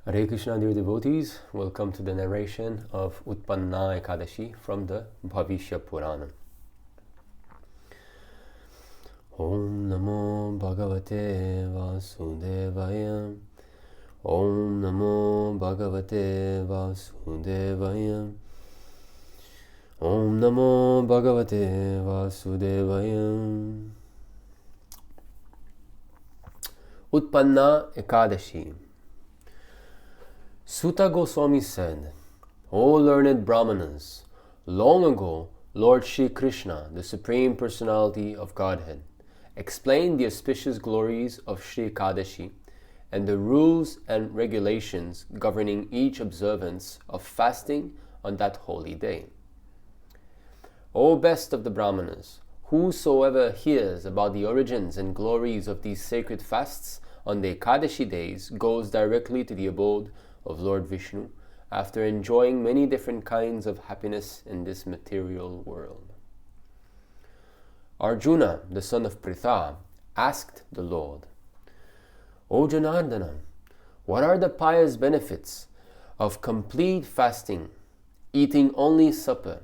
Hare Krishna, dear devotees. Welcome to the narration of Utpannā Ekādaśī from the Bhaviṣya-uttara Purāṇa. Om Namo Bhagavate Vasudevaya. Om Namo Bhagavate Vasudevaya. Om Namo Bhagavate Vasudevaya. Utpannā Ekādaśī. Sutta Goswami said, O learned Brahmanas, long ago Lord Shri Krishna, the Supreme Personality of Godhead, explained the auspicious glories of Śrīmatī Ekādaśī and the rules and regulations governing each observance of fasting on that holy day. O best of the Brahmanas, whosoever hears about the origins and glories of these sacred fasts on the Ekadashi days goes directly to the abode of Lord Vishnu after enjoying many different kinds of happiness in this material world. Arjuna, the son of Pritha, asked the Lord, O Janardana, what are the pious benefits of complete fasting, eating only supper,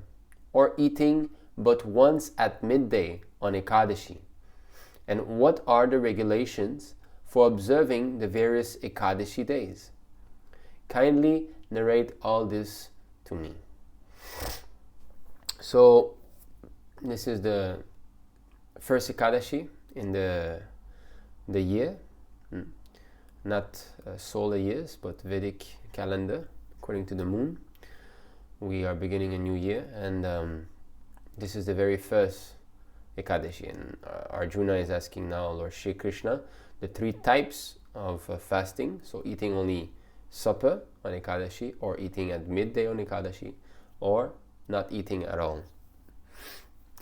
or eating but once at midday on Ekadashi? And what are the regulations for observing the various Ekadashi days? Kindly narrate all this to me. So, this is the first Ekadashi in the year, not solar years, but Vedic calendar, according to the moon. We are beginning a new year, and this is the very first Ekadashi. And Arjuna is asking now Lord Shri Krishna the three types of fasting, so eating only supper on Ekadashi, or eating at midday on Ekadashi, or not eating at all.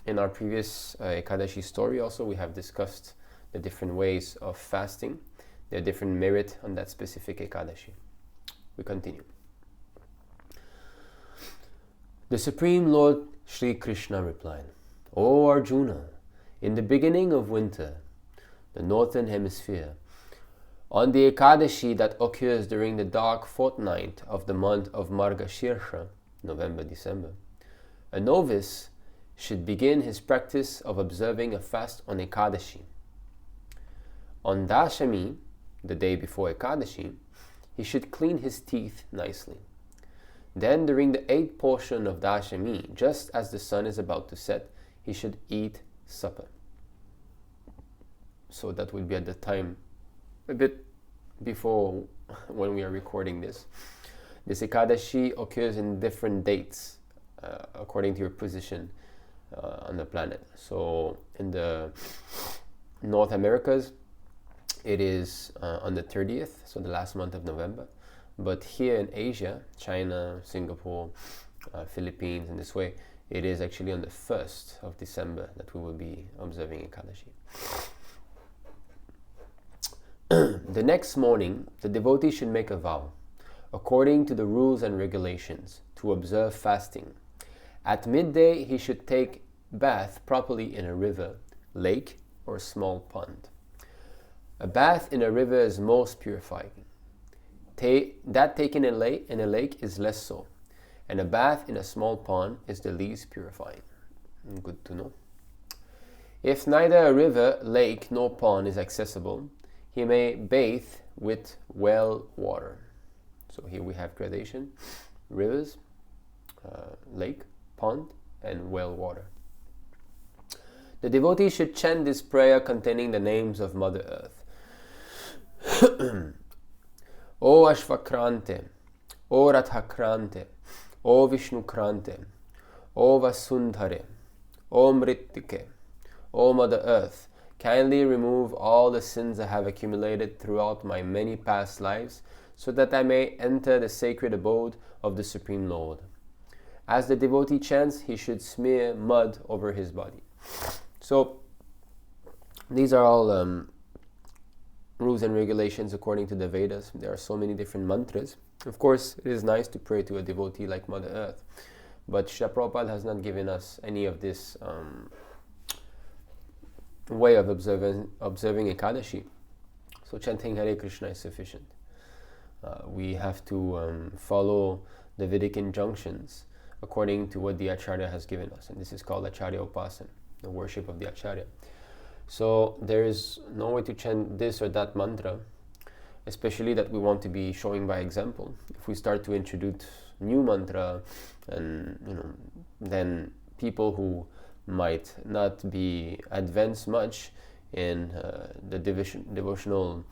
In our previous Ekadashi story also, we have discussed the different ways of fasting, their different merit on that specific Ekadashi. We continue. The Supreme Lord Shri Krishna replied, O Arjuna, in the beginning of winter, the northern hemisphere, on the Ekadashi that occurs during the dark fortnight of the month of Margashirsha, November-December, a novice should begin his practice of observing a fast on Ekadashi. On Dashami, the day before Ekadashi, he should clean his teeth nicely. Then during the 8th portion of Dashami, just as the sun is about to set, he should eat supper. So that will be at the time a bit before when we are recording this. This Ekadashi occurs in different dates according to your position on the planet. So in the North Americas, it is on the 30th, so the last month of November. But here in Asia, China, Singapore, Philippines, in this way, it is actually on the 1st of December that we will be observing Ekadashi. The next morning, the devotee should make a vow, according to the rules and regulations, to observe fasting. At midday, he should take bath properly in a river, lake, or small pond. A bath in a river is most purifying. That taken in a lake is less so, and a bath in a small pond is the least purifying. Good to know. If neither a river, lake, nor pond is accessible, he may bathe with well water. So here we have gradation: rivers, lake, pond, and well water. The devotee should chant this prayer containing the names of Mother Earth. O Ashvakrante, O Rathakrante, O Vishnukrante, O Vasundhare, O Mrittike, O Mother Earth, kindly remove all the sins I have accumulated throughout my many past lives, so that I may enter the sacred abode of the Supreme Lord. As the devotee chants, he should smear mud over his body. So, these are all rules and regulations according to the Vedas. There are so many different mantras. Of course, it is nice to pray to a devotee like Mother Earth, but Srila Prabhupada has not given us any of this way of observing Ekadashi. So chanting Hare Krishna is sufficient. we have to follow the Vedic injunctions according to what the Acharya has given us. And this is called Acharya Upasana, the worship of the Acharya. So there is no way to chant this or that mantra, especially that we want to be showing by example. If we start to introduce new mantra, and then people who might not be advanced much in the devotional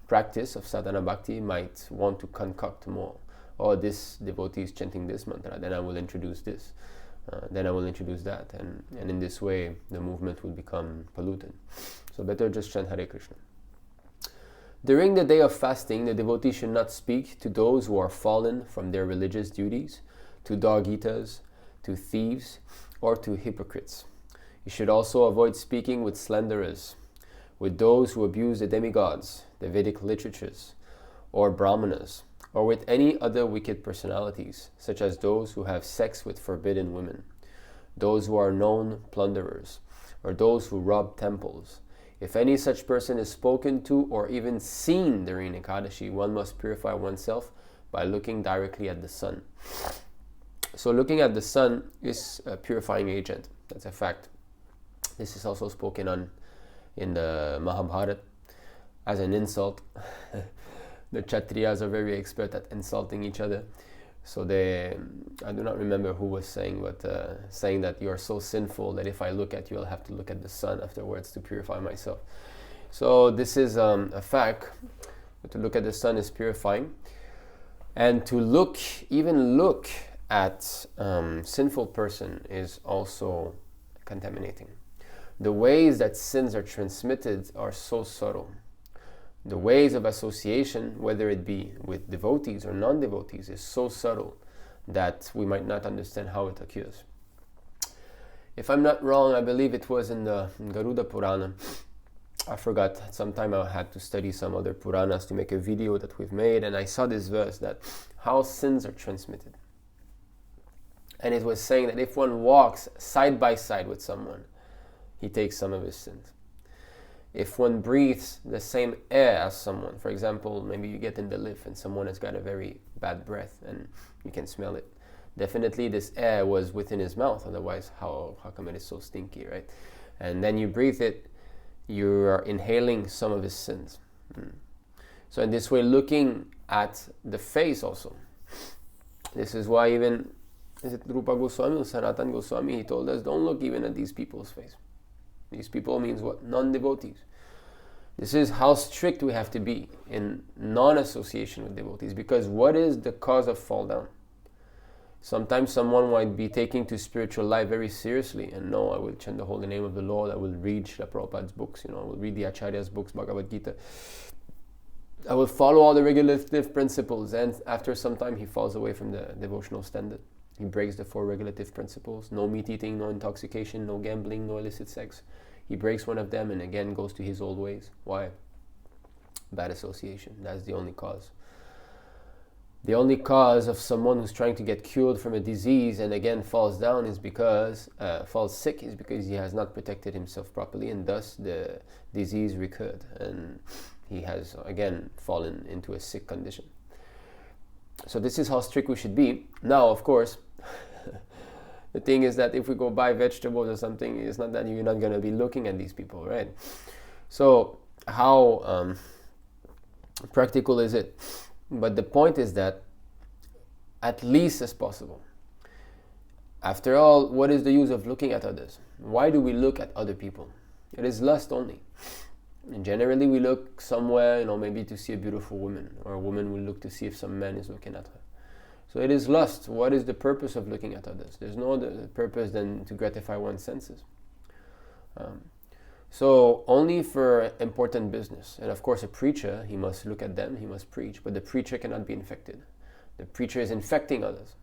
practice of sadhana bhakti might want to concoct more. Oh, this devotee is chanting this mantra, then I will introduce this, then I will introduce that, and in this way the movement will become polluted. So better just chant Hare Krishna. During the day of fasting, the devotee should not speak to those who are fallen from their religious duties, to dog-eaters, to thieves, or to hypocrites. He should also avoid speaking with slanderers, with those who abuse the demigods, the Vedic literatures, or brahmanas, or with any other wicked personalities, such as those who have sex with forbidden women, those who are known plunderers, or those who rob temples. If any such person is spoken to or even seen during Ekadashi, one must purify oneself by looking directly at the sun. So looking at the sun is a purifying agent. That's a fact. This is also spoken on in the Mahabharata as an insult. The Kshatriyas are very expert at insulting each other. So I do not remember who was saying, but saying that you are so sinful that if I look at you, I'll have to look at the sun afterwards to purify myself. So this is a fact. To look at the sun is purifying. And to even look at sinful person is also contaminating. The ways that sins are transmitted are so subtle. The ways of association, whether it be with devotees or non-devotees, is so subtle that we might not understand how it occurs. If I'm not wrong, I believe it was in the Garuda Purāṇa. I forgot. At some time I had to study some other Puranas to make a video that we've made, and I saw this verse that how sins are transmitted. And it was saying that if one walks side by side with someone, he takes some of his sins. If one breathes the same air as someone, for example, maybe you get in the lift and someone has got a very bad breath and you can smell it. Definitely this air was within his mouth, otherwise how come it is so stinky, right? And then you breathe it, you are inhaling some of his sins. So in this way, looking at the face also. This is why even, is it Rupa Goswami or Sanatana Goswami, he told us, don't look even at these people's face. These people means what? Non-devotees. This is how strict we have to be in non-association with devotees, because what is the cause of fall down? Sometimes someone might be taking to spiritual life very seriously, and no, I will chant the holy name of the Lord, I will read Srila Prabhupada's books, I will read the Acharya's books, Bhagavad Gita. I will follow all the regulative principles, and after some time he falls away from the devotional standard. He breaks the 4 regulative principles: no meat eating, no intoxication, no gambling, no illicit sex. He breaks one of them and again goes to his old ways. Why? Bad association. That's the only cause. The only cause of someone who's trying to get cured from a disease and again falls down is because, falls sick, is because he has not protected himself properly, and thus the disease recurred and he has again fallen into a sick condition. So this is how strict we should be. Now, of course, the thing is that if we go buy vegetables or something, it's not that you're not going to be looking at these people, right? So how practical is it? But the point is that at least as possible. After all, what is the use of looking at others? Why do we look at other people? It is lust only. And generally we look somewhere, maybe to see a beautiful woman, or a woman will look to see if some man is looking at her. So it is lust. What is the purpose of looking at others? There's no other purpose than to gratify one's senses. So only for important business. And of course a preacher, he must look at them, he must preach, but the preacher cannot be infected. The preacher is infecting others.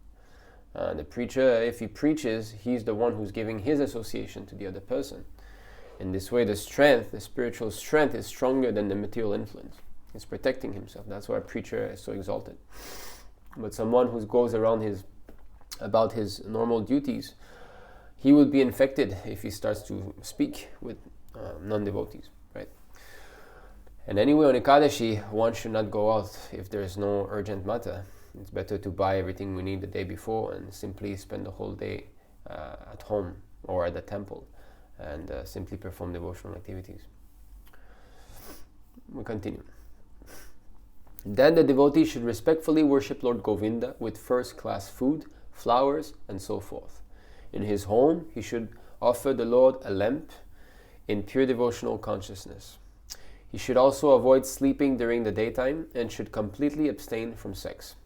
The preacher, if he preaches, he's the one who's giving his association to the other person. In this way, the spiritual strength is stronger than the material influence. He's protecting himself. That's why a preacher is so exalted. But someone who goes around about his normal duties, he will be infected if he starts to speak with non-devotees, right? And anyway, on Ekadashi, one should not go out if there is no urgent matter. It's better to buy everything we need the day before and simply spend the whole day at home or at the temple and simply perform devotional activities. We continue. Then the devotee should respectfully worship Lord Govinda with first-class food, flowers, and so forth. In his home, he should offer the Lord a lamp in pure devotional consciousness. He should also avoid sleeping during the daytime and should completely abstain from sex.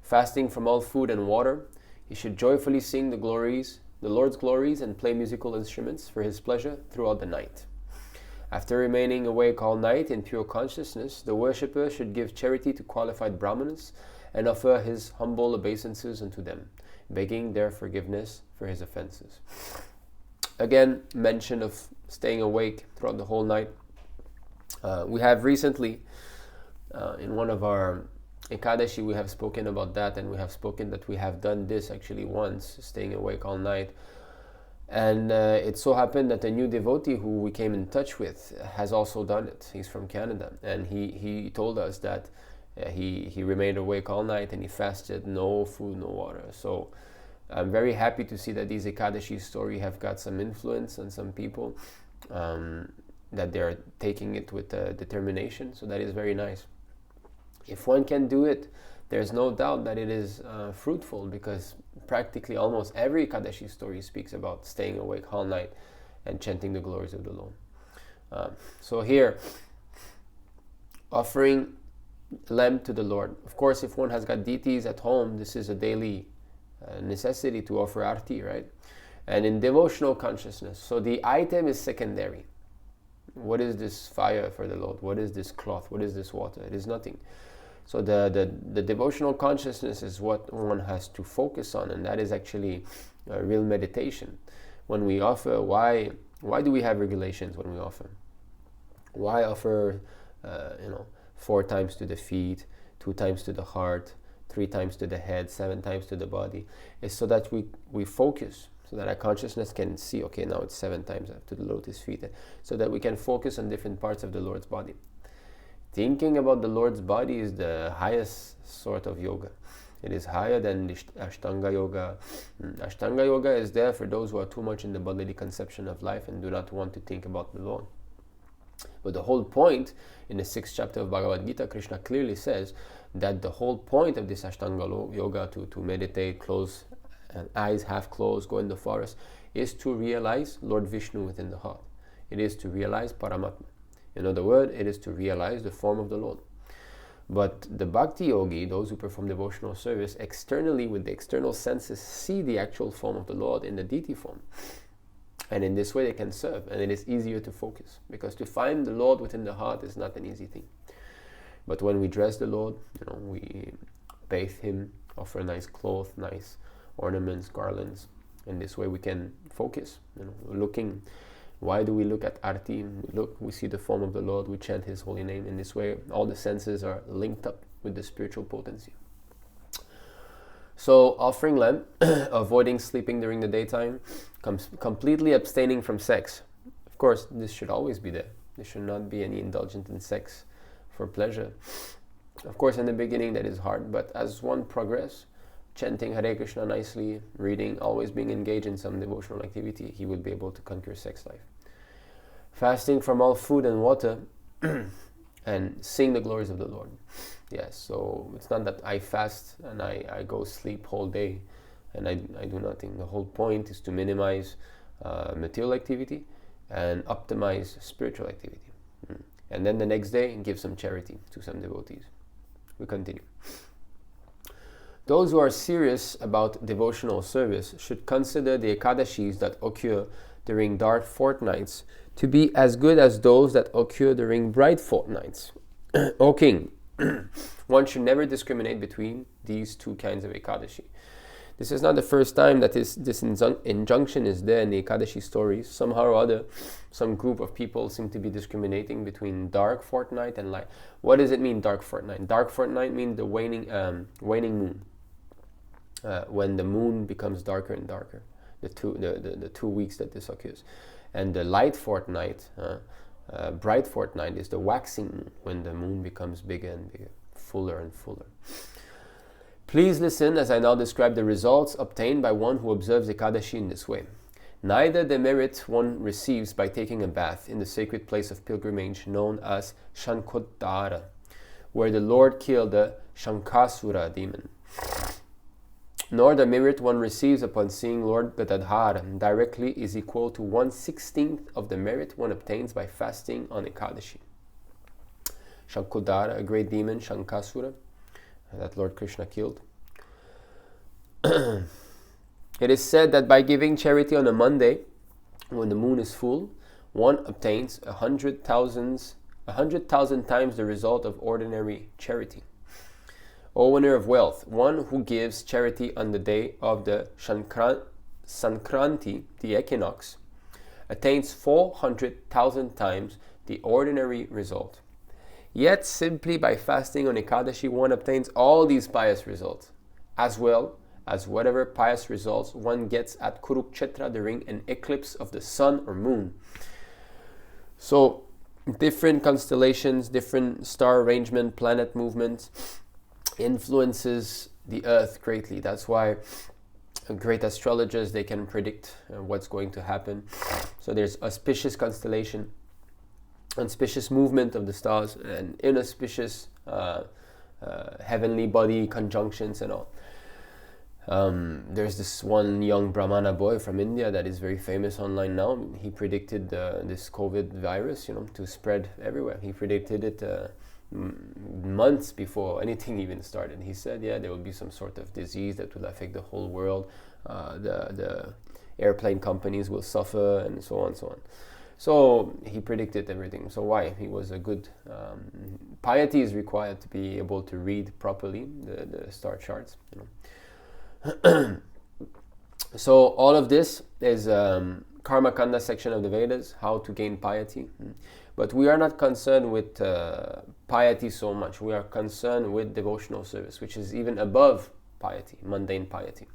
Fasting from all food and water, he should joyfully sing the Lord's glories, and play musical instruments for his pleasure throughout the night. After remaining awake all night in pure consciousness, the worshipper should give charity to qualified brahmanas and offer his humble obeisances unto them, begging their forgiveness for his offenses. Again, mention of staying awake throughout the whole night. We have recently, in one of our Ekadashi, we have spoken about that, and we have spoken that we have done this actually once, staying awake all night. And it so happened that a new devotee who we came in touch with has also done it. He's from Canada, and he told us that he remained awake all night and he fasted, no food, no water. So I'm very happy to see that these Ekadashi story have got some influence on some people, that they're taking it with determination. So that is very nice. If one can do it, there's no doubt that it is fruitful, because practically almost every Ekadashi story speaks about staying awake all night and chanting the glories of the Lord. So here, offering lamp to the Lord. Of course, if one has got deities at home, this is a daily necessity to offer arti, right? And in devotional consciousness, so the item is secondary. What is this fire for the Lord? What is this cloth? What is this water? It is nothing. So the devotional consciousness is what one has to focus on, and that is actually a real meditation. When we offer, why do we have regulations when we offer? Why offer 4 times to the feet, 2 times to the heart, 3 times to the head, 7 times to the body? It's so that we focus, so that our consciousness can see, okay, now it's 7 times to the lotus feet, so that we can focus on different parts of the Lord's body. Thinking about the Lord's body is the highest sort of yoga. It is higher than the Ashtanga yoga. Ashtanga yoga is there for those who are too much in the bodily conception of life and do not want to think about the Lord. But the whole point, in the 6th chapter of Bhagavad Gita, Krishna clearly says that the whole point of this Ashtanga yoga, to meditate, close eyes half closed, go in the forest, is to realize Lord Vishnu within the heart. It is to realize Paramatma. In other words, it is to realize the form of the Lord. But the bhakti yogi, those who perform devotional service, externally with the external senses see the actual form of the Lord in the deity form. And in this way they can serve, and it is easier to focus, because to find the Lord within the heart is not an easy thing. But when we dress the Lord, we bathe him, offer nice clothes, nice ornaments, garlands. In this way we can focus, looking. Why do we look at Arti? We see the form of the Lord, we chant his holy name. In this way, all the senses are linked up with the spiritual potency. So, offering lamp, avoiding sleeping during the daytime, completely abstaining from sex. Of course, this should always be there. There should not be any indulgence in sex for pleasure. Of course, in the beginning that is hard, but as one progresses, chanting Hare Krishna nicely, reading, always being engaged in some devotional activity, he will be able to conquer sex life. Fasting from all food and water, and sing the glories of the Lord. Yes, so it's not that I fast and I go sleep whole day and I do nothing. The whole point is to minimize material activity and optimize spiritual activity. And then the next day, give some charity to some devotees. We continue. Those who are serious about devotional service should consider the Ekadashis that occur during dark fortnights to be as good as those that occur during bright fortnights. O King, one should never discriminate between these 2 kinds of Ekadashi. This is not the first time that this injunction is there in the Ekadashi stories. Somehow or other, some group of people seem to be discriminating between dark fortnight and light. What does it mean, dark fortnight? Dark fortnight means the waning moon. When the moon becomes darker and darker, the 2 weeks that this occurs. And the light fortnight bright fortnight is the waxing moon, when the moon becomes bigger and bigger, fuller and fuller. Please listen as I now describe the results obtained by one who observes Ekadashi in this way. Neither the merit one receives by taking a bath in the sacred place of pilgrimage known as Shankotara, where the Lord killed the Shankasura demon, nor the merit one receives upon seeing Lord Gadadhara directly is equal to 1/16 of the merit one obtains by fasting on Ekadashi. Shankudara, a great demon, Shankasura, that Lord Krishna killed. It is said that by giving charity on a Monday, when the moon is full, one obtains 100,000 times the result of ordinary charity. O winner of wealth, one who gives charity on the day of the Sankranti, the equinox, attains 400,000 times the ordinary result. Yet simply by fasting on Ekadashi, one obtains all these pious results, as well as whatever pious results one gets at Kurukshetra during an eclipse of the sun or moon. So, different constellations, different star arrangement, planet movements influences the earth greatly. That's why great astrologers, they can predict what's going to happen. So there's auspicious constellation, auspicious movement of the stars, and inauspicious heavenly body conjunctions and all. There's this one young Brahmana boy from India that is very famous online now. He predicted this COVID virus, to spread everywhere. He predicted it months before anything even started. He said, there will be some sort of disease that will affect the whole world. The airplane companies will suffer, and so on and so on. So he predicted everything. So why? He was a good... piety is required to be able to read properly the star charts. So all of this is Karma Kanda section of the Vedas, how to gain piety. But we are not concerned with piety so much. We are concerned with devotional service, which is even above piety, mundane piety.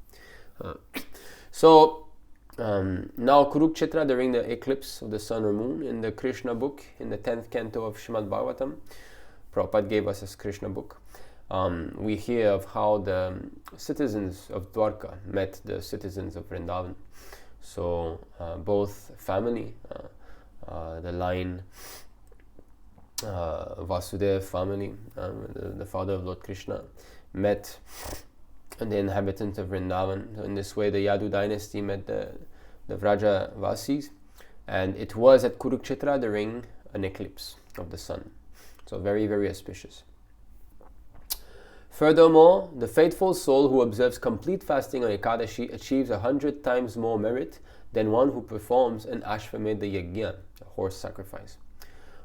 Now Kurukshetra during the eclipse of the sun or moon, in the Krishna Book, in the 10th canto of Śrīmad Bhagavatam, Prabhupada gave us a Krishna Book. We hear of how the citizens of Dwarka met the citizens of Vrindavan. So both family, the line Vasudeva family, the father of Lord Krishna, met the inhabitants of Vrindavan. In this way, the Yadu dynasty met the Vraja Vasis, and it was at Kurukshetra during an eclipse of the sun. So very, very auspicious. Furthermore, the faithful soul who observes complete fasting on Ekadashi achieves 100 times more merit than one who performs an Ashvamedha Yajna, a horse sacrifice.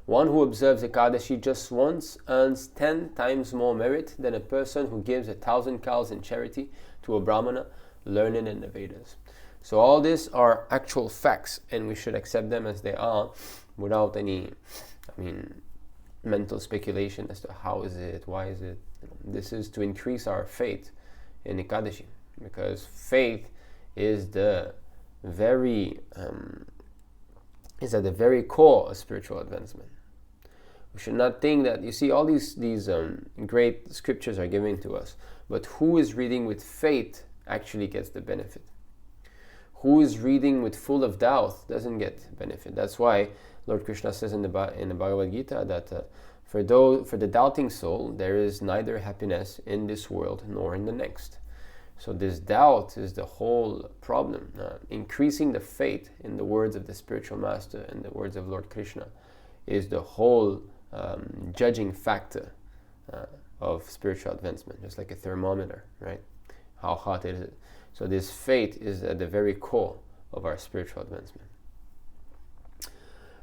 One who observes Ekadashi just once earns 10 times more merit than a person who gives 1,000 cows in charity to a Brahmana learned in the Vedas. So all these are actual facts, and we should accept them as they are without any, mental speculation as to how is it, why is it. This is to increase our faith in Ekadashi, because faith is the very is at the very core of spiritual advancement. We should not think that, you see, all these great scriptures are given to us, but who is reading with faith actually gets the benefit. Who is reading with full of doubt doesn't get benefit. That's why Lord Krishna says in the Bhagavad Gita that for the doubting soul, there is neither happiness in this world nor in the next. So this doubt is the whole problem. Increasing the faith in the words of the spiritual master and the words of Lord Krishna is the whole judging factor of spiritual advancement, just like a thermometer, right? How hot it is. So this faith is at the very core of our spiritual advancement.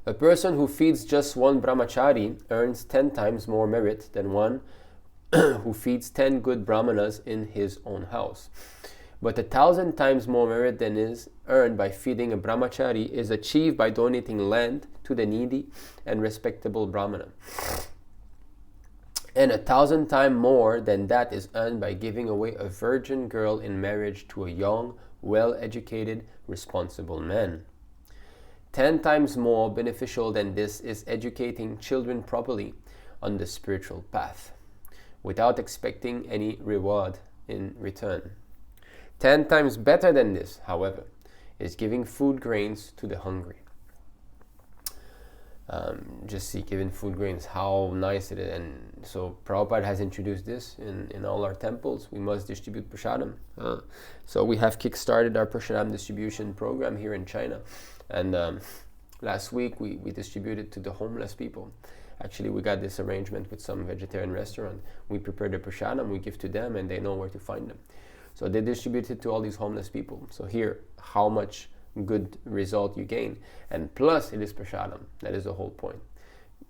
A person who feeds just one brahmachari earns 10 times more merit than one who feeds 10 good brahmanas in his own house. But 1,000 times more merit than is earned by feeding a brahmachari is achieved by donating land to the needy and respectable brahmana. And 1,000 times more than that is earned by giving away a virgin girl in marriage to a young, well-educated, responsible man. 10 times more beneficial than this is educating children properly on the spiritual path, without expecting any reward in return. 10 times better than this, however, is giving food grains to the hungry. Just see, giving food grains, how nice it is. And so Prabhupada has introduced this in all our temples. We must distribute prasadam. So we have kick-started our prasadam distribution program here in China. And last week we distributed to the homeless people. Actually, we got this arrangement with some vegetarian restaurant. We prepare the prasadam, we give to them, and they know where to find them. So they distributed to all these homeless people. So here, how much good result you gain. And plus, it is prasadam. That is the whole point.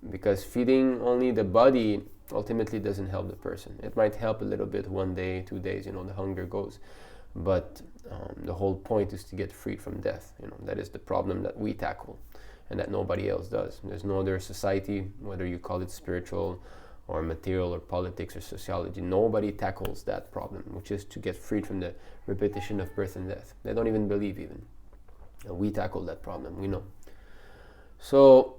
Because feeding only the body ultimately doesn't help the person. It might help a little bit 1 day, 2 days, the hunger goes. But the whole point is to get freed from death. That is the problem that we tackle and that nobody else does. There's no other society, whether you call it spiritual or material or politics or sociology, nobody tackles that problem, which is to get freed from the repetition of birth and death. They don't even believe even. We tackle that problem, we know. So,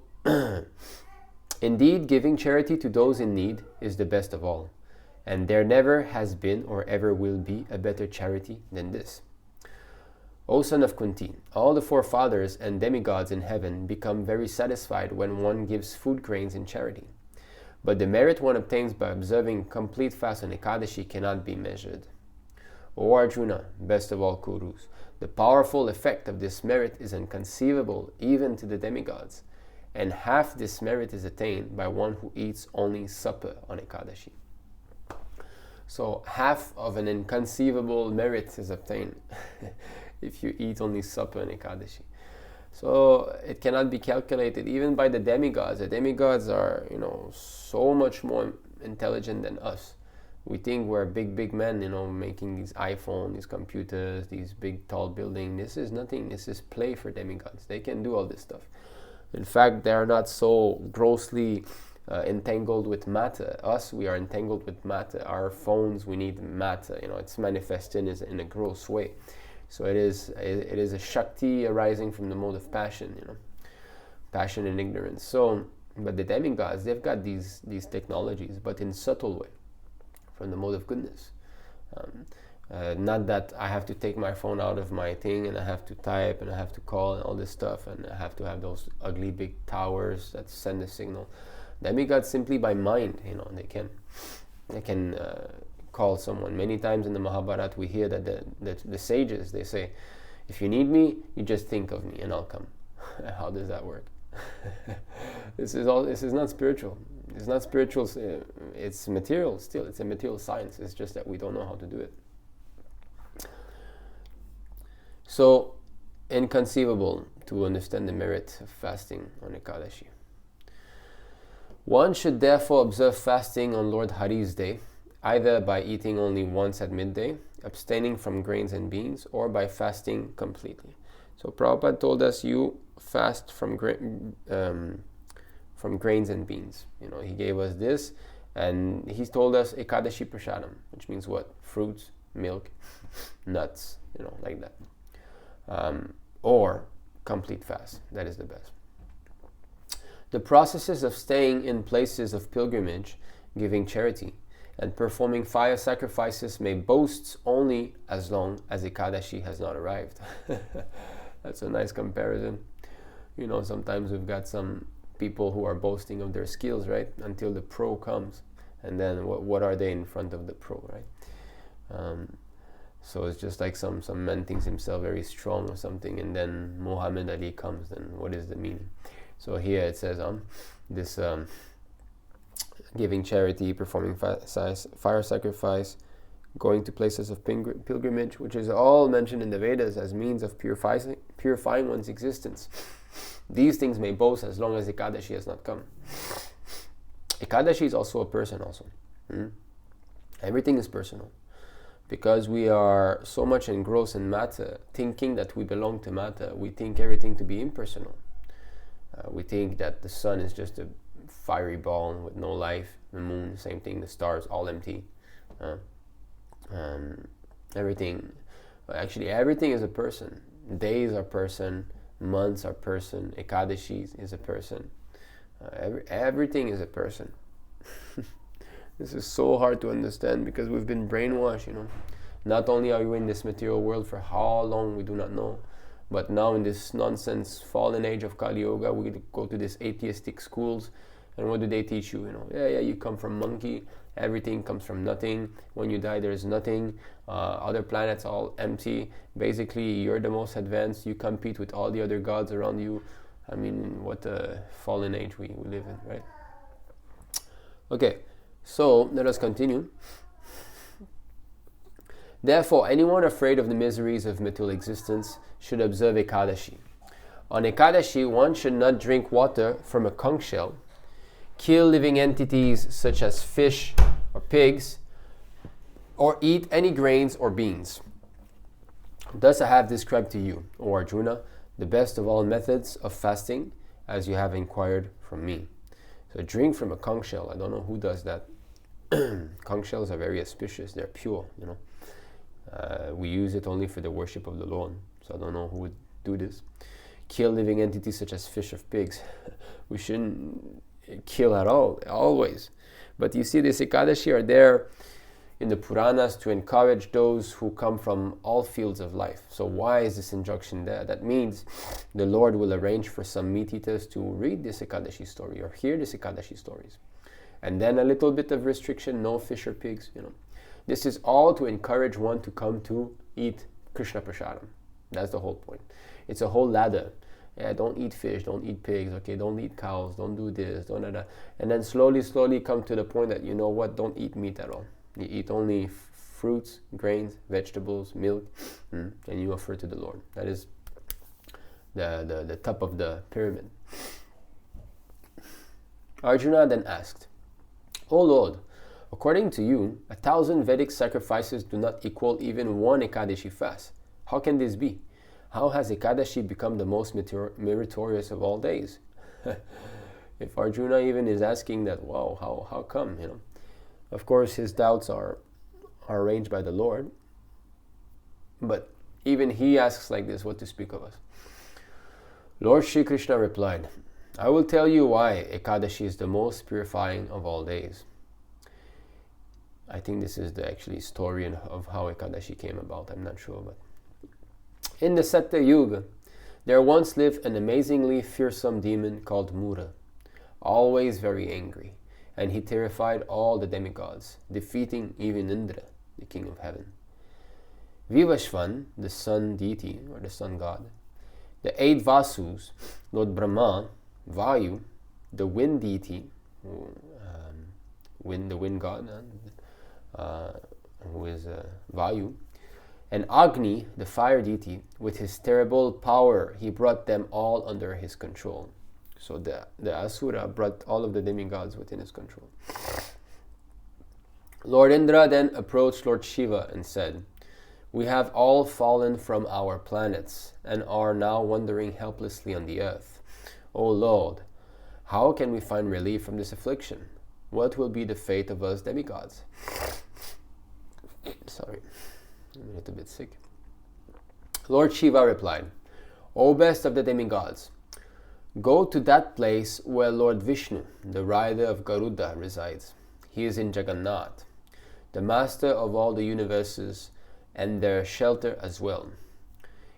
indeed, giving charity to those in need is the best of all. And there never has been or ever will be a better charity than this. O son of Kunti, all the forefathers and demigods in heaven become very satisfied when one gives food grains in charity. But the merit one obtains by observing complete fast on Ekadashi cannot be measured. O Arjuna, best of all Kurus, the powerful effect of this merit is inconceivable even to the demigods, and half this merit is attained by one who eats only supper on Ekadashi. So half of an inconceivable merit is obtained if you eat only supper on Ekadashi. So it cannot be calculated even by the demigods. The demigods are, so much more intelligent than us. We think we're big men, making these iPhones, these computers, these big tall buildings. This is nothing. This is play for demigods. They can do all this stuff. In fact, they are not so grossly entangled with matter. Us, we are entangled with matter. Our phones, we need matter. It's manifested in a gross way. So it is a Shakti arising from the mode of passion, passion and ignorance. So, but the demigods, they've got these technologies, but in subtle way, from the mode of goodness. Not that I have to take my phone out of my thing and I have to type and I have to call and all this stuff and I have to have those ugly big towers that send a signal. Demigods simply by mind, they can call someone. Many times in the Mahabharata we hear that the sages, they say, if you need me, you just think of me and I'll come. How does that work? This is not spiritual. It's not spiritual, it's material still. It's a material science. It's just that we don't know how to do it. So, inconceivable to understand the merit of fasting on Ekadashi. One should therefore observe fasting on Lord Hari's day, either by eating only once at midday, abstaining from grains and beans, or by fasting completely. So Prabhupada told us you fast from grains and beans. He gave us this, and he told us Ekadashi Prasadam, which means what? Fruits, milk, nuts, like that. Or complete fast. That is the best. The processes of staying in places of pilgrimage, giving charity, and performing fire sacrifices may boast only as long as Ekadashi has not arrived. That's a nice comparison. Sometimes we've got some people who are boasting of their skills, right? Until the pro comes. And then what are they in front of the pro, right? So it's just like some man thinks himself very strong or something, and then Muhammad Ali comes, then what is the meaning? So here it says this giving charity, performing fire sacrifice, going to places of pilgrimage, which is all mentioned in the Vedas as means of purifying one's existence. These things may boast as long as Ekadashi has not come. Ekadashi is also a person also. Everything is personal. Because we are so much engrossed in matter, thinking that we belong to matter, we think everything to be impersonal. We think that the sun is just a fiery ball with no life, the moon, same thing, the stars, all empty. Everything is a person. Days are person, months are person, Ekadashi is a person. Everything is a person. This is so hard to understand because we've been brainwashed, Not only are we in this material world for how long we do not know, but now in this nonsense fallen age of Kali Yoga, we go to these atheistic schools, and what do they teach you? You come from monkey, everything comes from nothing. When you die, there is nothing. Other planets all empty. Basically, you're the most advanced. You compete with all the other gods around you. I mean, what a fallen age we live in, right? Okay, so let us continue. Therefore, anyone afraid of the miseries of material existence should observe Ekadashi. On Ekadashi, one should not drink water from a conch shell, kill living entities such as fish or pigs, or eat any grains or beans. Thus I have described to you, O Arjuna, the best of all methods of fasting, as you have inquired from me. So drink from a conch shell. I don't know who does that. Conch shells are very auspicious. They're pure, we use it only for the worship of the Lord. So I don't know who would do this. Kill living entities such as fish or pigs. We shouldn't kill at all, always. But you see, the Ekadashi are there in the Puranas to encourage those who come from all fields of life. So why is this injunction there? That means the Lord will arrange for some meat eaters to read this Ekadashi story or hear this Ekadashi stories. And then a little bit of restriction, no fish or pigs, This is all to encourage one to come to eat Krishna Prasadam. That's the whole point. It's a whole ladder. Yeah, don't eat fish, don't eat pigs, okay, don't eat cows, don't do this, don't do that. And then slowly come to the point that, don't eat meat at all. You eat only fruits, grains, vegetables, milk, and you offer to the Lord. That is the top of the pyramid. Arjuna then asked, O Lord, according to you, 1,000 Vedic sacrifices do not equal even one Ekadashi fast. How can this be? How has Ekadashi become the most meritorious of all days? If Arjuna even is asking that, wow, how come, Of course, his doubts are arranged by the Lord. But even he asks like this, what to speak of us? Lord Shri Krishna replied, I will tell you why Ekadashi is the most purifying of all days. I think this is the actually story of how Ekadashi came about. I'm not sure, but in the Satya Yuga, there once lived an amazingly fearsome demon called Mura, always very angry, and he terrified all the demigods, defeating even Indra, the king of heaven. Vivashvan, the sun deity or the sun god, the 8 Vasus, Lord Brahma, Vayu, the wind deity, the wind god, who is Vayu, and Agni, the fire deity, with his terrible power, he brought them all under his control. So the Asura brought all of the demigods within his control. Lord Indra then approached Lord Shiva and said, we have all fallen from our planets and are now wandering helplessly on the earth. O Lord, how can we find relief from this affliction? What will be the fate of us demigods? Sorry, I'm a little bit sick. Lord Shiva replied, O best of the demigods, go to that place where Lord Vishnu, the rider of Garuda, resides. He is in Jagannath, the master of all the universes and their shelter as well.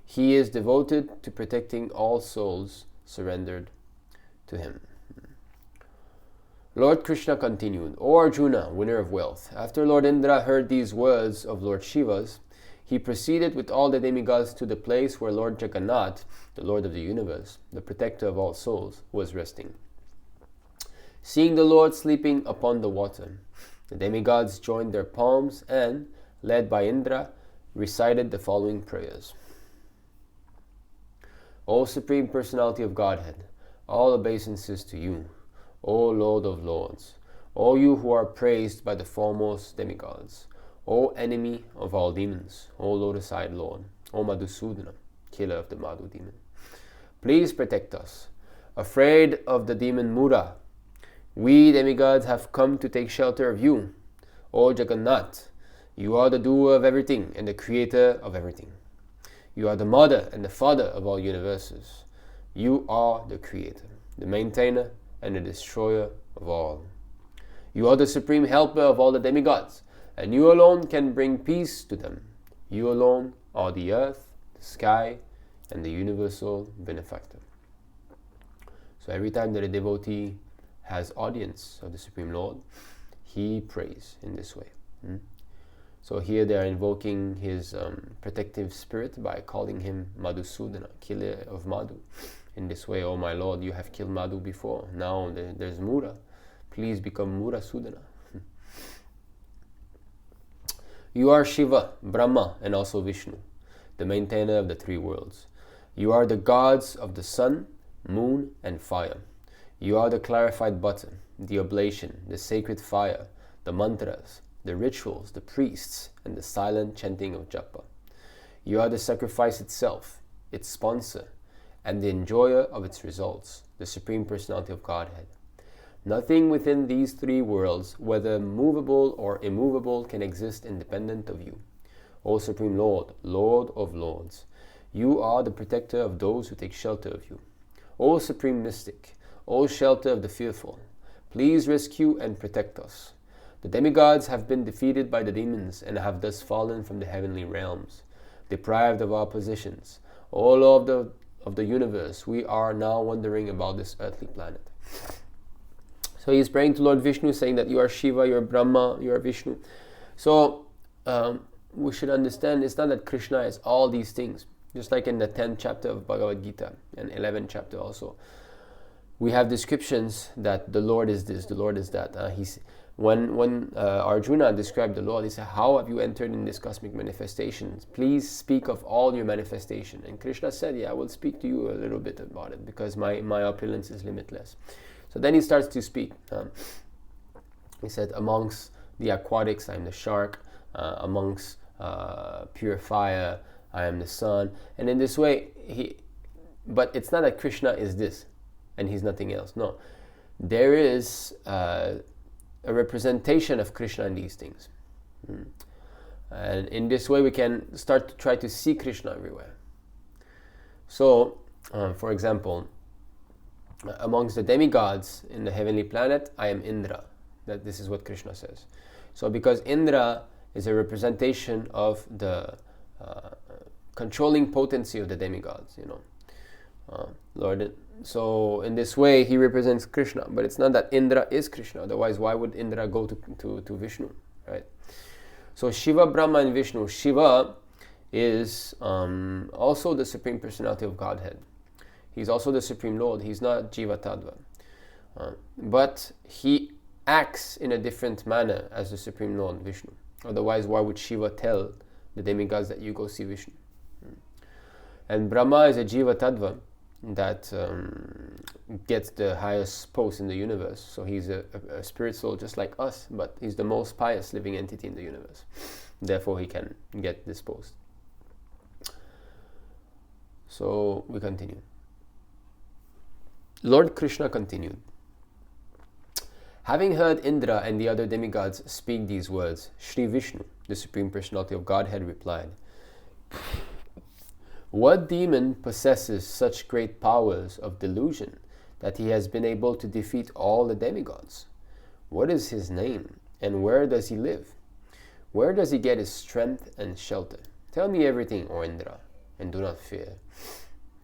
He is devoted to protecting all souls surrendered to him. Lord Krishna continued, O Arjuna, winner of wealth, after Lord Indra heard these words of Lord Shiva's, he proceeded with all the demigods to the place where Lord Jagannath, the Lord of the universe, the protector of all souls, was resting. Seeing the Lord sleeping upon the water, the demigods joined their palms and, led by Indra, recited the following prayers. O Supreme Personality of Godhead, all obeisances to you, O Lord of Lords, O you who are praised by the foremost demigods, O enemy of all demons, O lotus-eyed Lord, O Madhusudana, killer of the Madhu demon. Please protect us. Afraid of the demon Mura, we demigods have come to take shelter of you. O Jagannath, you are the doer of everything and the creator of everything. You are the mother and the father of all universes. You are the creator, the maintainer, and the destroyer of all. You are the supreme helper of all the demigods, and you alone can bring peace to them. You alone are the earth, the sky, and the universal benefactor. So every time that a devotee has audience of the Supreme Lord, he prays in this way. So here they are invoking his protective spirit by calling him Madhusudana, killer of Madhu. In this way, oh my Lord, you have killed Madhu before. Now there's Mura. Please become Mura Sudana. You are Shiva, Brahma, and also Vishnu, the maintainer of the three worlds. You are the gods of the sun, moon, and fire. You are the clarified butter, the oblation, the sacred fire, the mantras, the rituals, the priests, and the silent chanting of japa. You are the sacrifice itself, its sponsor, and the enjoyer of its results, the Supreme Personality of Godhead. Nothing within these three worlds, whether movable or immovable, can exist independent of you. O Supreme Lord, Lord of Lords, you are the protector of those who take shelter of you. O Supreme Mystic, O shelter of the fearful, please rescue and protect us. The demigods have been defeated by the demons and have thus fallen from the heavenly realms, deprived of our positions. O Lord of the universe, we are now wondering about this earthly planet. So he is praying to Lord Vishnu, saying that you are Shiva, you are Brahma, you are Vishnu. So we should understand it's not that Krishna is all these things. Just like in the 10th chapter of Bhagavad Gita and 11th chapter also, we have descriptions that the Lord is this, the Lord is that. When Arjuna described the Lord, he said, how have you entered in this cosmic manifestations? Please speak of all your manifestation. And Krishna said, yeah, I will speak to you a little bit about it because my opulence is limitless. So then he starts to speak. He said, amongst the aquatics, I am the shark. Amongst pure fire, I am the sun. And in this way, but it's not that Krishna is this and he's nothing else. No. There is a representation of Krishna in these things. And in this way, we can start to try to see Krishna everywhere. So, for example, amongst the demigods in the heavenly planet, I am Indra. This is what Krishna says. So because Indra is a representation of the controlling potency of the demigods, Lord. So in this way, he represents Krishna, but it's not that Indra is Krishna. Otherwise, why would Indra go to Vishnu, right? So Shiva, Brahma, and Vishnu. Shiva is also the Supreme Personality of Godhead. He's also the Supreme Lord. He's not Jiva Tattva. But he acts in a different manner as the Supreme Lord, Vishnu. Otherwise, why would Shiva tell the demigods that you go see Vishnu? And Brahma is a Jiva Tattva that gets the highest post in the universe. So he's a spirit soul just like us, but he's the most pious living entity in the universe. Therefore, he can get this post. So we continue. Lord Krishna continued. Having heard Indra and the other demigods speak these words, Sri Vishnu, the Supreme Personality of Godhead, replied, what demon possesses such great powers of delusion that he has been able to defeat all the demigods? What is his name, and where does he live? Where does he get his strength and shelter? Tell me everything, O Indra, and do not fear.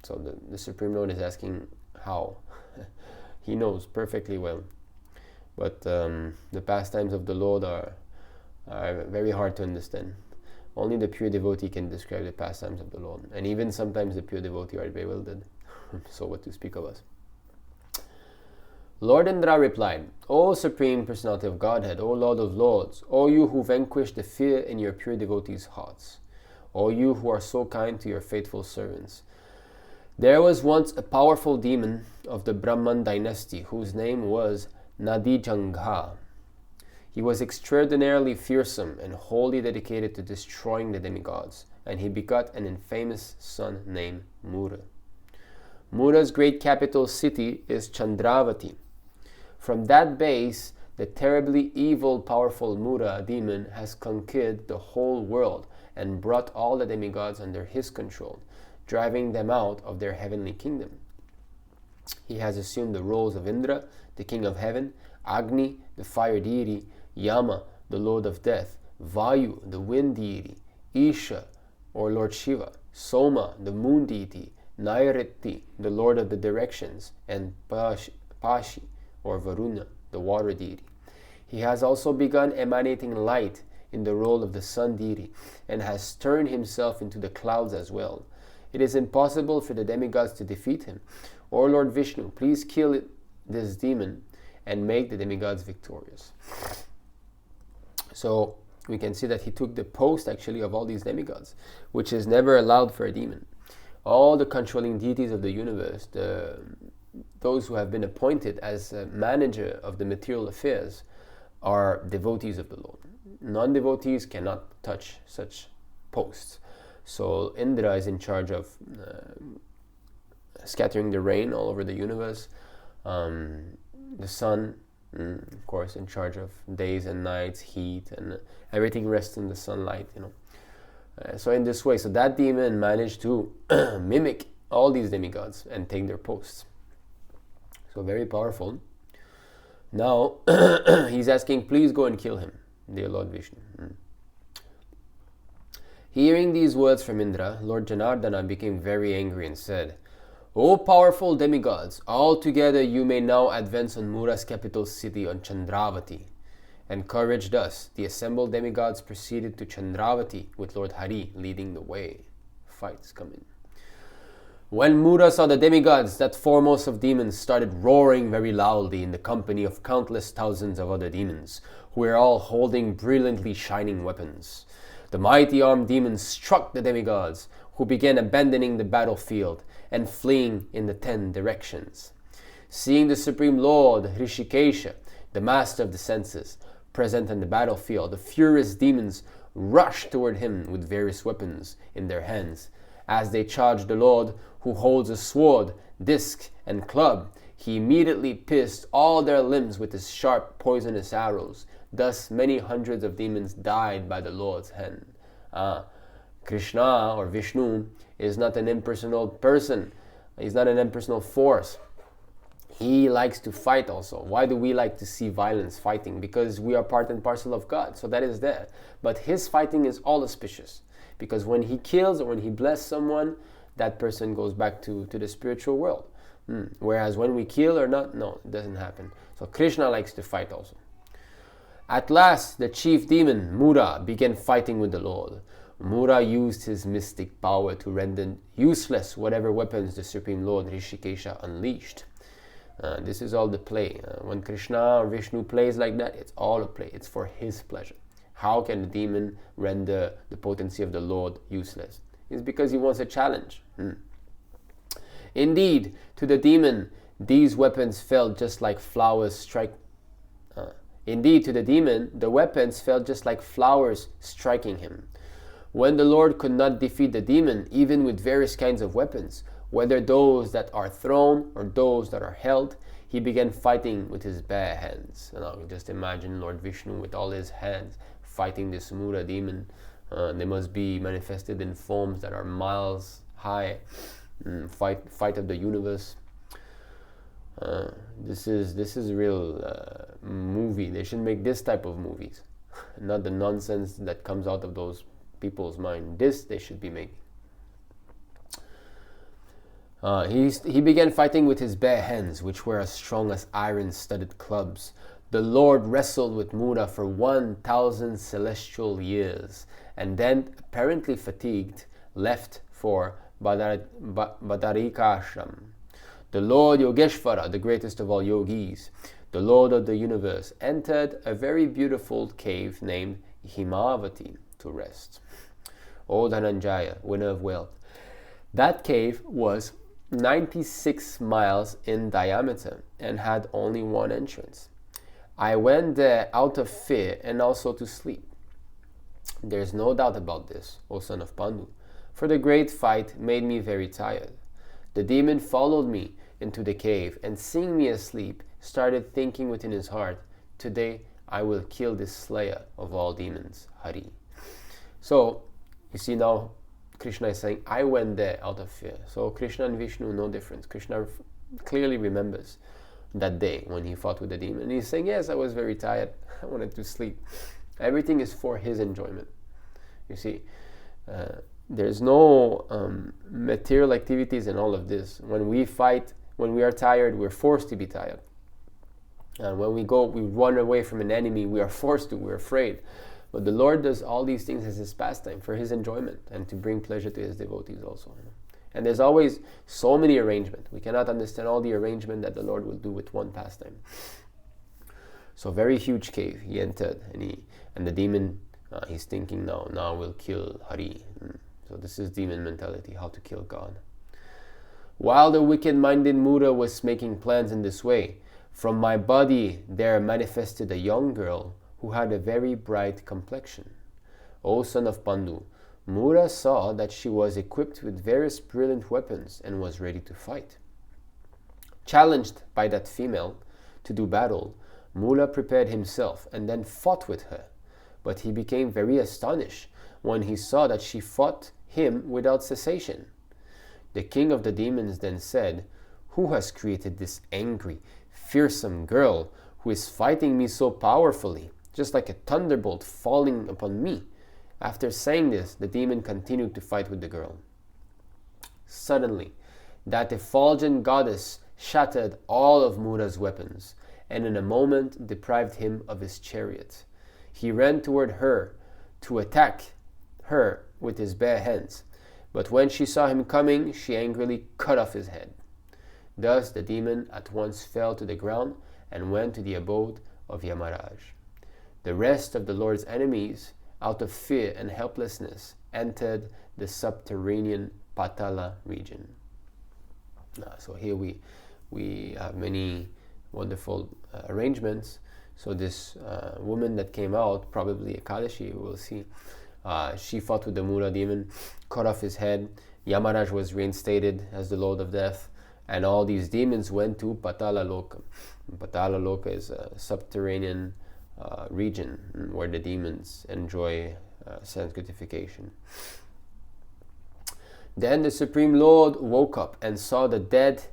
So the Supreme Lord is asking how. He knows perfectly well. But the pastimes of the Lord are very hard to understand. Only the pure devotee can describe the pastimes of the Lord. And even sometimes the pure devotee are bewildered. So what to speak of us? Lord Indra replied, O Supreme Personality of Godhead, O Lord of Lords, O you who vanquish the fear in your pure devotees' hearts, O you who are so kind to your faithful servants. There was once a powerful demon of the Brahman dynasty whose name was Nadijangha. He was extraordinarily fearsome and wholly dedicated to destroying the demigods, and he begot an infamous son named Mura. Mura's great capital city is Chandravati. From that base, the terribly evil, powerful Mura demon has conquered the whole world and brought all the demigods under his control, driving them out of their heavenly kingdom. He has assumed the roles of Indra, the king of heaven, Agni, the fire deity, Yama, the lord of death, Vayu, the wind deity, Isha, or Lord Shiva, Soma, the moon deity, Nairiti, the lord of the directions, and Pashi, or Varuna, the water deity. He has also begun emanating light in the role of the sun deity, and has turned himself into the clouds as well. It is impossible for the demigods to defeat him. O Lord Vishnu, please kill this demon and make the demigods victorious. So we can see that he took the post actually of all these demigods, which is never allowed for a demon. All the controlling deities of the universe, those who have been appointed as a manager of the material affairs, are devotees of the Lord. Non-devotees cannot touch such posts. So Indra is in charge of scattering the rain all over the universe. The sun, of course, in charge of days and nights, heat, and everything rests in the sunlight, so in this way, so that demon managed to mimic all these demigods and take their posts. So very powerful. Now he's asking, please go and kill him, dear Lord Vishnu. Hearing these words from Indra, Lord Janardana became very angry and said, O powerful demigods, altogether you may now advance on Mura's capital city on Chandravati. Encouraged thus, the assembled demigods proceeded to Chandravati with Lord Hari leading the way. Fights come in. When Mura saw the demigods, that foremost of demons started roaring very loudly in the company of countless thousands of other demons, who were all holding brilliantly shining weapons. The mighty armed demons struck the demigods, who began abandoning the battlefield and fleeing in the 10 directions. Seeing the Supreme Lord, Hrishikesha, the master of the senses, present on the battlefield, the furious demons rushed toward him with various weapons in their hands. As they charged the Lord, who holds a sword, disc, and club, he immediately pierced all their limbs with his sharp, poisonous arrows. Thus many hundreds of demons died by the Lord's hand. Krishna, or Vishnu, is not an impersonal person. He's not an impersonal force. He likes to fight also. Why do we like to see violence, fighting? Because we are part and parcel of God. So that is there. But his fighting is all auspicious. Because when he kills or when he blesses someone, that person goes back to the spiritual world. Whereas when we kill or not, no, it doesn't happen. So Krishna likes to fight also. At last, the chief demon, Mura, began fighting with the Lord. Mura used his mystic power to render useless whatever weapons the Supreme Lord Hrishikesha unleashed. This is all the play. When Krishna or Vishnu plays like that, it's all a play. It's for his pleasure. How can the demon render the potency of the Lord useless? It's because he wants a challenge. Indeed, to the demon, these weapons felt just like flowers Indeed, to the demon, the weapons felt just like flowers striking him. When the Lord could not defeat the demon, even with various kinds of weapons, whether those that are thrown or those that are held, he began fighting with his bare hands. And I'll just imagine Lord Vishnu with all his hands fighting this Mura demon. They must be manifested in forms that are miles high. Fight of the universe. This is a real movie. They should make this type of movies, not the nonsense that comes out of those people's mind. This they should be making. He began fighting with his bare hands, which were as strong as iron-studded clubs. The Lord wrestled with Mura for 1,000 celestial years, and then, apparently fatigued, left for Badarikashram. The Lord Yogeshvara, the greatest of all yogis, the Lord of the universe, entered a very beautiful cave named Himavati to rest. O Dhananjaya, winner of wealth, that cave was 96 miles in diameter and had only one entrance. I went there out of fear and also to sleep. There's no doubt about this, O son of Pandu, for the great fight made me very tired. The demon followed me into the cave and, seeing me asleep, started thinking within his heart, today I will kill this slayer of all demons, Hari. So, you see now, Krishna is saying, I went there out of fear. So Krishna and Vishnu, no difference. Krishna clearly remembers that day when he fought with the demon. And he's saying, yes, I was very tired. I wanted to sleep. Everything is for his enjoyment. You see, there's no material activities in all of this. When we fight, when we are tired, we're forced to be tired. And when we run away from an enemy, we are forced to, we're afraid. But the Lord does all these things as his pastime, for his enjoyment, and to bring pleasure to his devotees also. And there's always so many arrangements. We cannot understand all the arrangement that the Lord will do with one pastime. So very huge cave he entered, and the demon, he's thinking now we'll kill Hari. So this is demon mentality, how to kill God. While the wicked-minded Mura was making plans in this way, from my body there manifested a young girl who had a very bright complexion. O son of Pandu, Mura saw that she was equipped with various brilliant weapons and was ready to fight. Challenged by that female to do battle, Mura prepared himself and then fought with her. But he became very astonished when he saw that she fought him without cessation. The king of the demons then said, "Who has created this angry, fearsome girl who is fighting me so powerfully, just like a thunderbolt falling upon me?" After saying this, the demon continued to fight with the girl. Suddenly, that effulgent goddess shattered all of Mura's weapons, and in a moment deprived him of his chariot. He ran toward her to attack her with his bare hands, but when she saw him coming, she angrily cut off his head. Thus the demon at once fell to the ground and went to the abode of Yamarāja. The rest of the Lord's enemies, out of fear and helplessness, entered the subterranean Patala region. So here we have many wonderful arrangements. So this woman that came out, probably Ekādaśī, we will see, she fought with the Mura demon, cut off his head. Yamarāja was reinstated as the Lord of Death, and all these demons went to Patala Loka. Patala Loka is a subterranean region where the demons enjoy sense gratification. Then the Supreme Lord woke up and saw the dead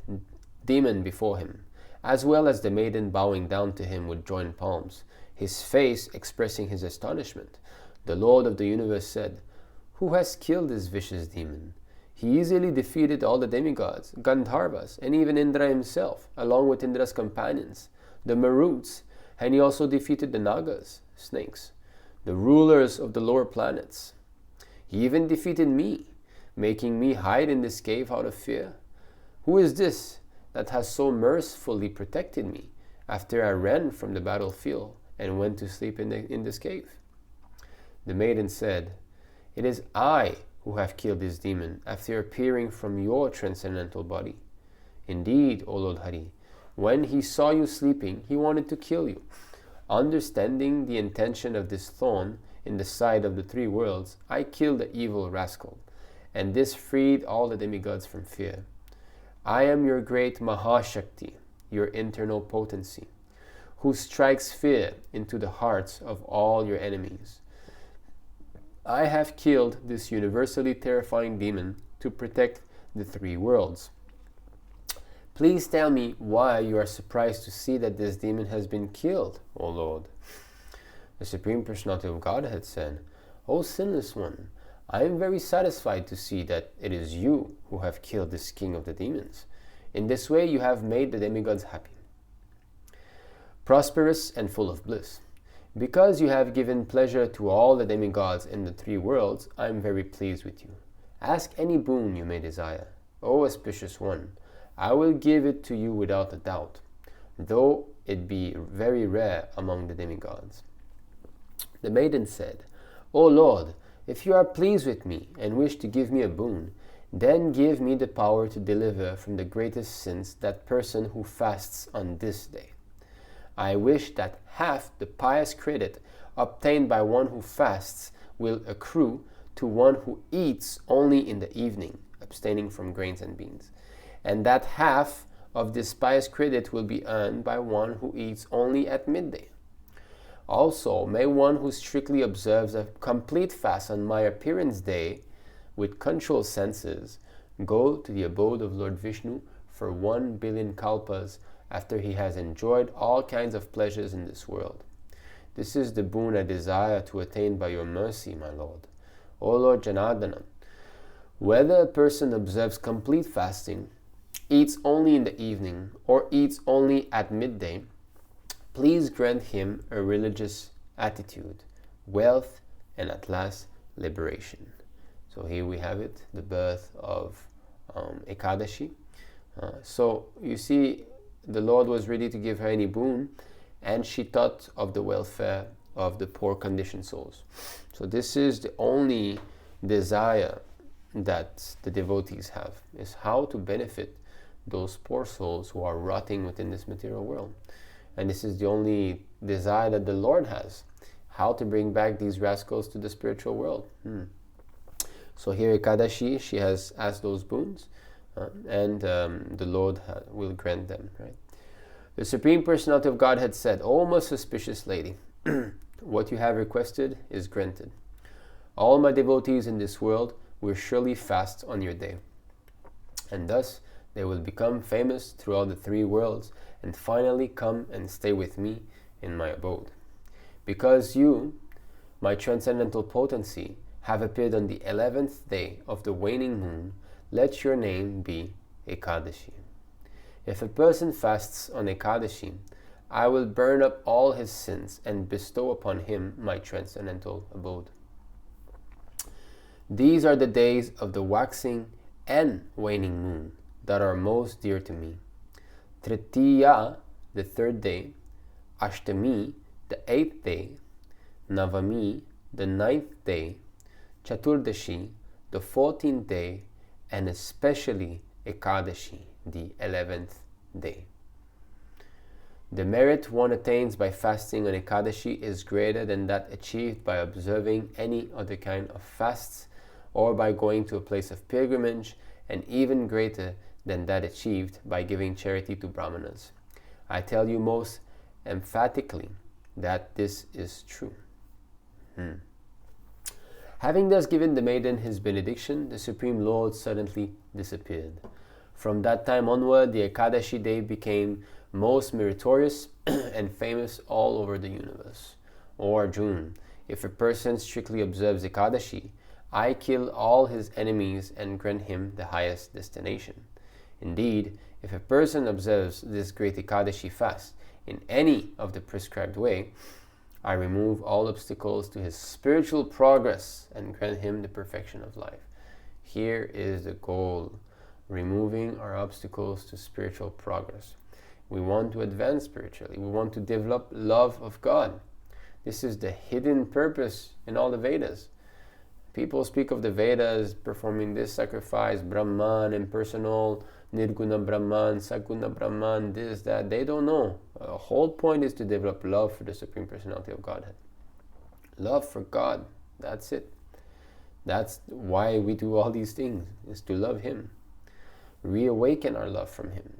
demon before him, as well as the maiden bowing down to him with joined palms, his face expressing his astonishment. The Lord of the universe said, "Who has killed this vicious demon? He easily defeated all the demigods, Gandharvas, and even Indra himself, along with Indra's companions, the Maruts, and he also defeated the Nagas, snakes, the rulers of the lower planets. He even defeated me, making me hide in this cave out of fear. Who is this that has so mercifully protected me after I ran from the battlefield and went to sleep in this cave?" The maiden said, "It is I who have killed this demon after appearing from your transcendental body. Indeed, O Lord Hari, when he saw you sleeping, he wanted to kill you. Understanding the intention of this thorn in the side of the three worlds, I killed the evil rascal, and this freed all the demigods from fear. I am your great Mahashakti, your internal potency, who strikes fear into the hearts of all your enemies. I have killed this universally terrifying demon to protect the three worlds. Please tell me why you are surprised to see that this demon has been killed, O Lord." The Supreme Personality of Godhead said, "O sinless one, I am very satisfied to see that it is you who have killed this king of the demons. In this way you have made the demigods happy, prosperous and full of bliss. Because you have given pleasure to all the demigods in the three worlds, I am very pleased with you. Ask any boon you may desire. O auspicious one, I will give it to you without a doubt, though it be very rare among the demigods." The maiden said, "O Lord, if you are pleased with me and wish to give me a boon, then give me the power to deliver from the greatest sins that person who fasts on this day. I wish that half the pious credit obtained by one who fasts will accrue to one who eats only in the evening, abstaining from grains and beans, and that half of this pious credit will be earned by one who eats only at midday. Also, may one who strictly observes a complete fast on my appearance day with controlled senses go to the abode of Lord Vishnu for 1 billion kalpas after he has enjoyed all kinds of pleasures in this world. This is the boon I desire to attain by your mercy, my Lord. O Lord Janardana, whether a person observes complete fasting, eats only in the evening, or eats only at midday, please grant him a religious attitude, wealth, and at last liberation. So here we have it, the birth of Ekadashi. So you see, the Lord was ready to give her any boon, and she thought of the welfare of the poor conditioned souls. So this is the only desire that the devotees have, is how to benefit those poor souls who are rotting within this material world. And this is the only desire that the Lord has, how to bring back these rascals to the spiritual world. So here Ekadashi, she has asked those boons, and the Lord will grant them, right? The Supreme Personality of God had said, "O most auspicious lady, what you have requested is granted. All my devotees in this world will surely fast on your day, and thus they will become famous throughout the 3 worlds and finally come and stay with me in my abode. Because you, my transcendental potency, have appeared on the 11th day of the waning moon, let your name be Ekadashi. If a person fasts on Ekadashi, I will burn up all his sins and bestow upon him my transcendental abode. These are the days of the waxing and waning moon that are most dear to me. Tritiya, the 3rd day, Ashtami, the 8th day, Navami, the 9th day, Chaturdashi, the 14th day, and especially Ekadashi, the 11th day. The merit one attains by fasting on Ekadashi is greater than that achieved by observing any other kind of fasts or by going to a place of pilgrimage, and even greater than that achieved by giving charity to brahmanas. I tell you most emphatically that this is true." Having thus given the maiden his benediction, the Supreme Lord suddenly disappeared. From that time onward, the Ekadashi day became most meritorious and famous all over the universe. O Arjuna, if a person strictly observes Ekadashi, I kill all his enemies and grant him the highest destination. Indeed, if a person observes this great Ekadashi fast in any of the prescribed way, I remove all obstacles to his spiritual progress and grant him the perfection of life. Here is the goal, removing our obstacles to spiritual progress. We want to advance spiritually. We want to develop love of God. This is the hidden purpose in all the Vedas. People speak of the Vedas performing this sacrifice, Brahman, impersonal, Nirguna Brahman, Saguna Brahman, this, that. They don't know. The whole point is to develop love for the Supreme Personality of Godhead. Love for God. That's it. That's why we do all these things, is to love Him. Reawaken our love from Him.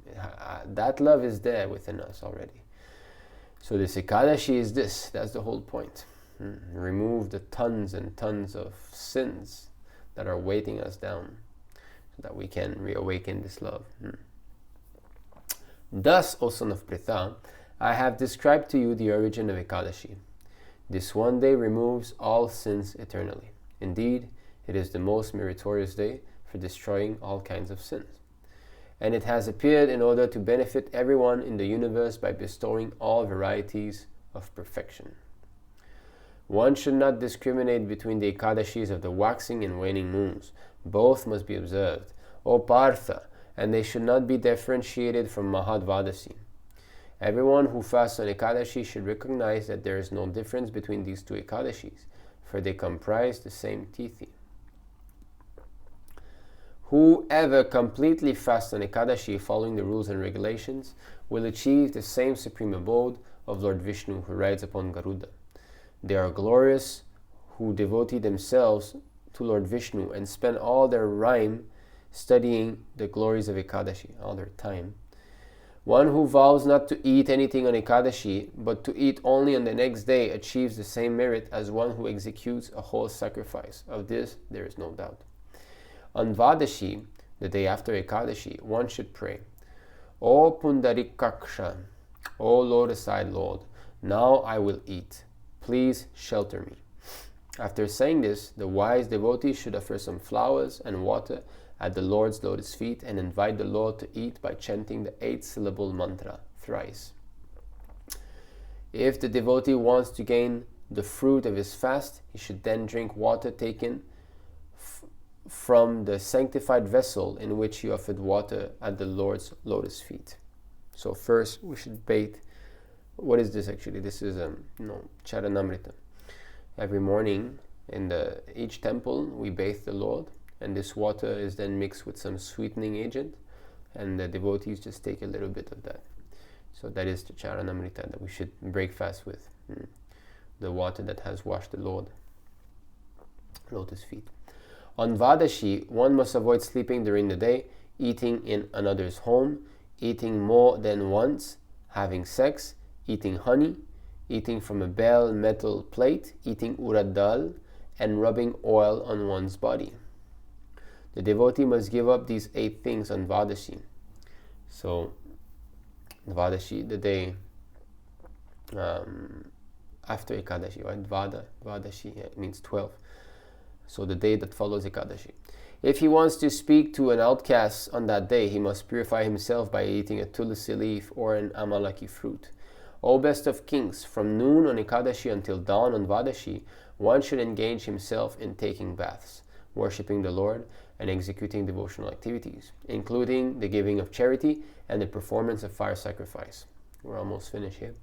That love is there within us already. So this Ekadashi is this. That's the whole point. Remove the tons and tons of sins that are weighting us down, so that we can reawaken this love. Thus, O son of Pritha, I have described to you the origin of Ekadashi. This one day removes all sins eternally. Indeed, it is the most meritorious day for destroying all kinds of sins. And it has appeared in order to benefit everyone in the universe by bestowing all varieties of perfection. One should not discriminate between the Ekadashis of the waxing and waning moons. Both must be observed, O Partha, and they should not be differentiated from Mahadvadasi. Everyone who fasts on Ekadashi should recognize that there is no difference between these 2 Ekadashis, for they comprise the same tithi. Whoever completely fasts on Ekadashi following the rules and regulations will achieve the same supreme abode of Lord Vishnu who rides upon Garuda. They are glorious who devotee themselves to Lord Vishnu and spend all their rhyme studying the glories of Ekadashi, all their time. One who vows not to eat anything on Ekadashi, but to eat only on the next day, achieves the same merit as one who executes a whole sacrifice. Of this, there is no doubt. On Vadashi, the day after Ekadashi, one should pray, O Pundarikaksha, O lotus-eyed Lord, now I will eat. Please shelter me. After saying this, the wise devotee should offer some flowers and water at the Lord's lotus feet and invite the Lord to eat by chanting the 8-syllable mantra thrice. If the devotee wants to gain the fruit of his fast, he should then drink water taken from the sanctified vessel in which he offered water at the Lord's lotus feet. So first we should bathe. What is this actually? This is Charanamrita. Every morning in each temple we bathe the Lord, and this water is then mixed with some sweetening agent, and the devotees just take a little bit of that. So that is the Charanamrita that we should break fast with. The water that has washed the Lord lotus feet. On Vadashi, one must avoid sleeping during the day, eating in another's home, eating more than once, having sex, eating honey, eating from a bell metal plate, eating urad dal, and rubbing oil on one's body. The devotee must give up these 8 things on Vadashi. So, Vadashi, the day after Ekadashi, right? Vadashi, it means 12. So the day that follows Ekadashi. If he wants to speak to an outcast on that day, he must purify himself by eating a tulsi leaf or an amalaki fruit. O best of kings, from noon on Ekadashi until dawn on Vadashi, one should engage himself in taking baths, worshipping the Lord, and executing devotional activities, including the giving of charity and the performance of fire sacrifice. We're almost finished here.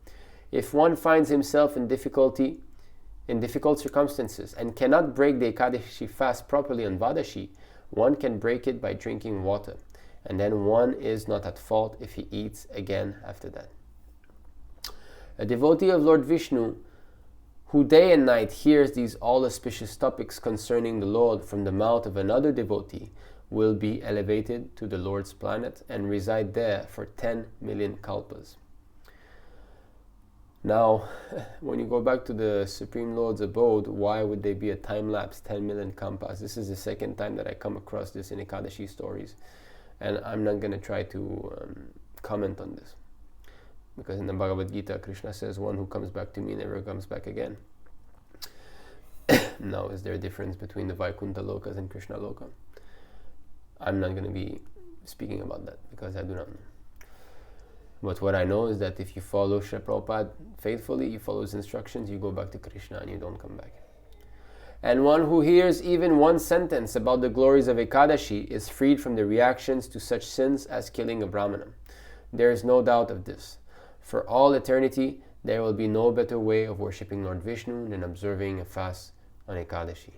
If one finds himself in difficult circumstances and cannot break the Ekadashi fast properly on Vadashi, one can break it by drinking water, and then one is not at fault if he eats again after that. A devotee of Lord Vishnu who day and night hears these all-auspicious topics concerning the Lord from the mouth of another devotee will be elevated to the Lord's planet and reside there for 10 million kalpas. Now, when you go back to the Supreme Lord's abode, why would they be a time-lapse 10 million kalpas? This is the second time that I come across this in Ekadashi stories, and I'm not going to try to comment on this. Because in the Bhagavad Gita, Krishna says, one who comes back to me never comes back again. Now, is there a difference between the Vaikuntha Lokas and Krishna Loka? I'm not going to be speaking about that because I do not know. But what I know is that if you follow Srila Prabhupada faithfully, you follow his instructions, you go back to Krishna and you don't come back. And one who hears even one sentence about the glories of Ekadashi is freed from the reactions to such sins as killing a Brahmana. There is no doubt of this. For all eternity, there will be no better way of worshipping Lord Vishnu than observing a fast on Ekadashi.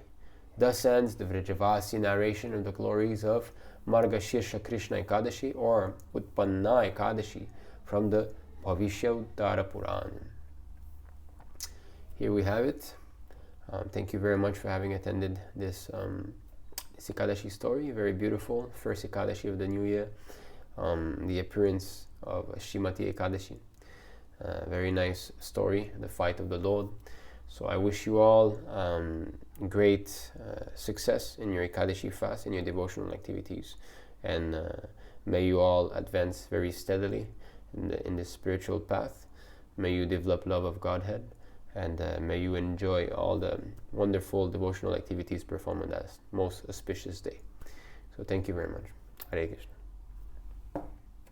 Thus ends the Vrajavasi narration of the glories of Margashirsha Krishna Ekādaśī or Utpannā Ekādaśī from the Bhaviṣya-uttara Purāṇa. Here we have it. Thank you very much for having attended this Ekadashi story. Very beautiful. First Ekadashi of the new year. The appearance of Śrīmatī Ekādaśī. Very nice story, the fight of the Lord. So I wish you all great success in your Ekadashi fast, in your devotional activities, and may you all advance very steadily in this spiritual path. May you develop love of Godhead, and may you enjoy all the wonderful devotional activities performed on that most auspicious day. So thank you very much. Hare Krishna.